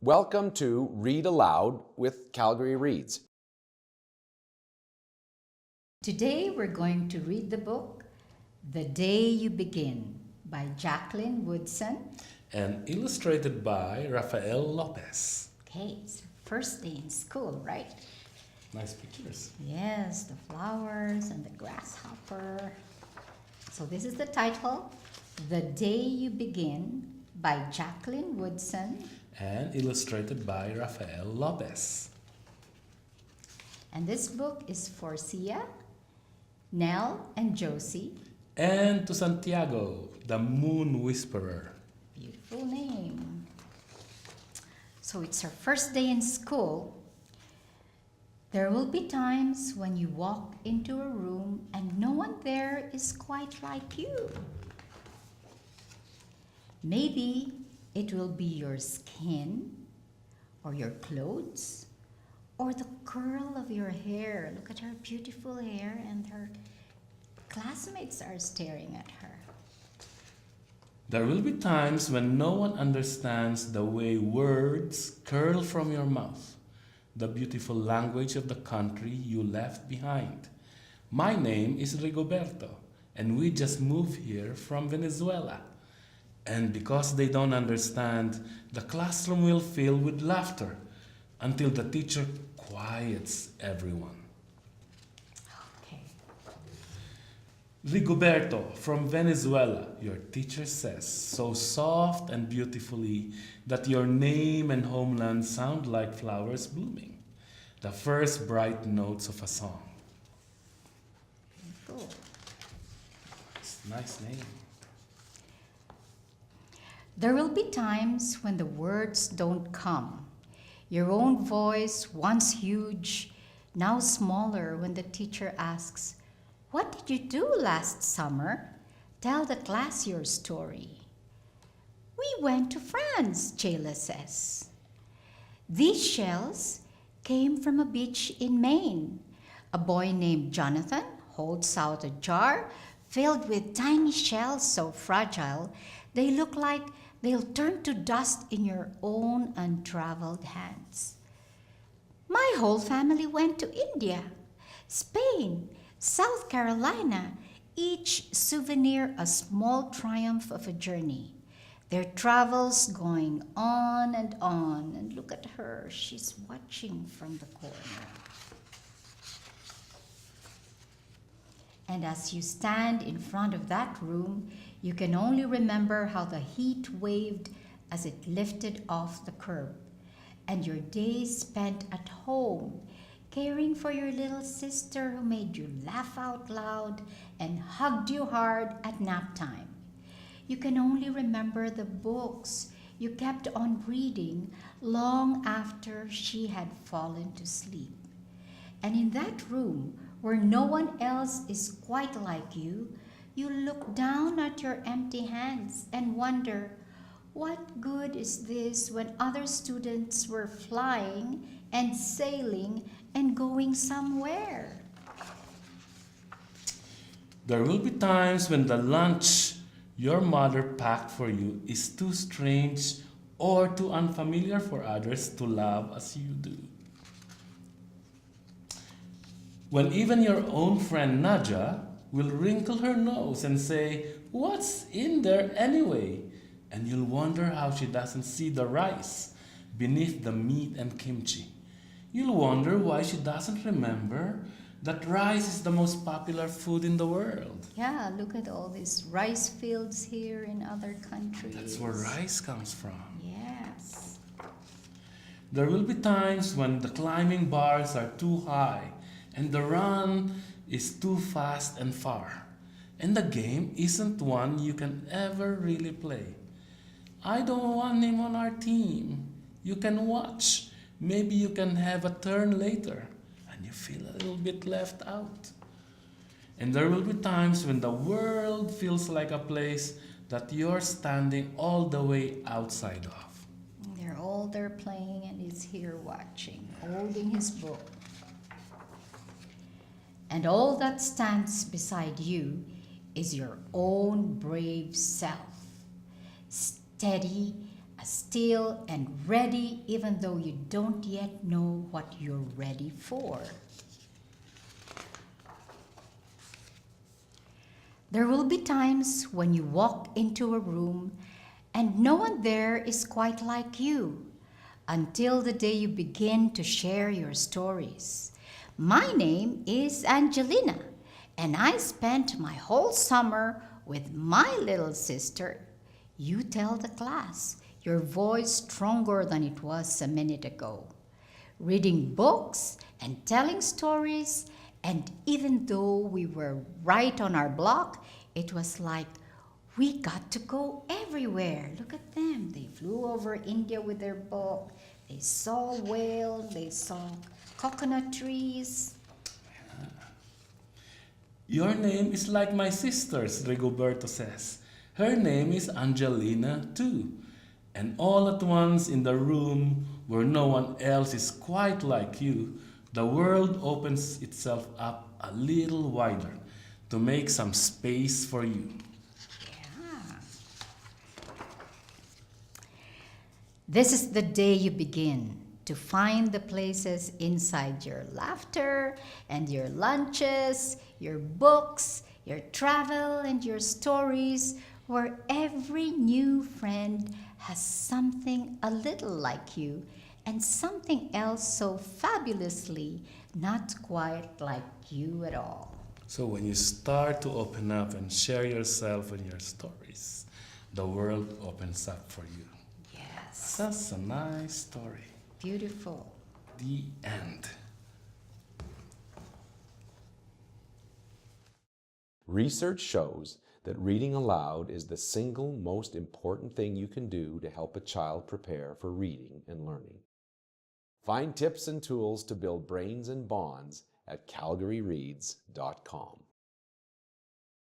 Welcome to Read Aloud with Calgary Reads. Today we're going to read the book The Day You Begin by Jacqueline Woodson. And illustrated by Rafael Lopez. Okay, it's first day in school, right? Nice pictures. Yes, the flowers and the grasshopper. So this is the title, The Day You Begin by Jacqueline Woodson. And illustrated by Rafael Lopez. And this book is for Sia, Nell, and Josie. And to Santiago, the Moon Whisperer. Beautiful name. So it's her first day in school. There will be times when you walk into a room and no one there is quite like you. Maybe it will be your skin or your clothes or the curl of your hair. Look at her beautiful hair, and her classmates are staring at her. There will be times when no one understands the way words curl from your mouth, the beautiful language of the country you left behind. My name is Rigoberto, and we just moved here from Venezuela. And because they don't understand, the classroom will fill with laughter until the teacher quiets everyone. Okay. Rigoberto, from Venezuela, your teacher says, so soft and beautifully that your name and homeland sound like flowers blooming, the first bright notes of a song. Cool. Nice name. There will be times when the words don't come. Your own voice, once huge, now smaller, when the teacher asks, "What did you do last summer? Tell the class your story." "We went to France," Jayla says. "These shells came from a beach in Maine. A boy named Jonathan holds out a jar filled with tiny shells so fragile they look like they'll turn to dust in your own untraveled hands. My whole family went to India, Spain, South Carolina, each souvenir a small triumph of a journey. Their travels going on, and look at her, she's watching from the corner. And as you stand in front of that room, you can only remember how the heat waved as it lifted off the curb, and your days spent at home, caring for your little sister who made you laugh out loud and hugged you hard at nap time. You can only remember the books you kept on reading long after she had fallen to sleep. And in that room, where no one else is quite like you, you look down at your empty hands and wonder, what good is this when other students were flying and sailing and going somewhere? There will be times when the lunch your mother packed for you is too strange or too unfamiliar for others to love as you do. When even your own friend Nadia will wrinkle her nose and say, "What's in there anyway?" And you'll wonder how she doesn't see the rice beneath the meat and kimchi. You'll wonder why she doesn't remember that rice is the most popular food in the world. Yeah, look at all these rice fields here in other countries. That's where rice comes from. Yes. There will be times when the climbing bars are too high and the run is too fast and far, and the game isn't one you can ever really play. "I don't want him on our team." You can watch. Maybe you can have a turn later, and you feel a little bit left out. And there will be times when the world feels like a place that you're standing all the way outside of. They're all there playing, and he's here watching, holding his book. And all that stands beside you is your own brave self, steady still and ready even though you don't yet know what you're ready for. There will be times when you walk into a room and no one there is quite like you until the day you begin to share your stories. My name is Angelina, and I spent my whole summer with my little sister. You tell the class, your voice stronger than it was a minute ago. Reading books and telling stories, and even though we were right on our block, it was like we got to go everywhere. Look at them. They flew over India with their book. They saw whales. They saw coconut trees. Your name is like my sister's, Rigoberto says. Her name is Angelina too. And all at once in the room where no one else is quite like you, the world opens itself up a little wider to make some space for you. Yeah. This is the day you begin to find the places inside your laughter and your lunches, your books, your travel and your stories, where every new friend has something a little like you and something else so fabulously not quite like you at all. So when you start to open up and share yourself and your stories, the world opens up for you. Yes. That's a nice story. Beautiful. The end. Research shows that reading aloud is the single most important thing you can do to help a child prepare for reading and learning. Find tips and tools to build brains and bonds at calgaryreads.com.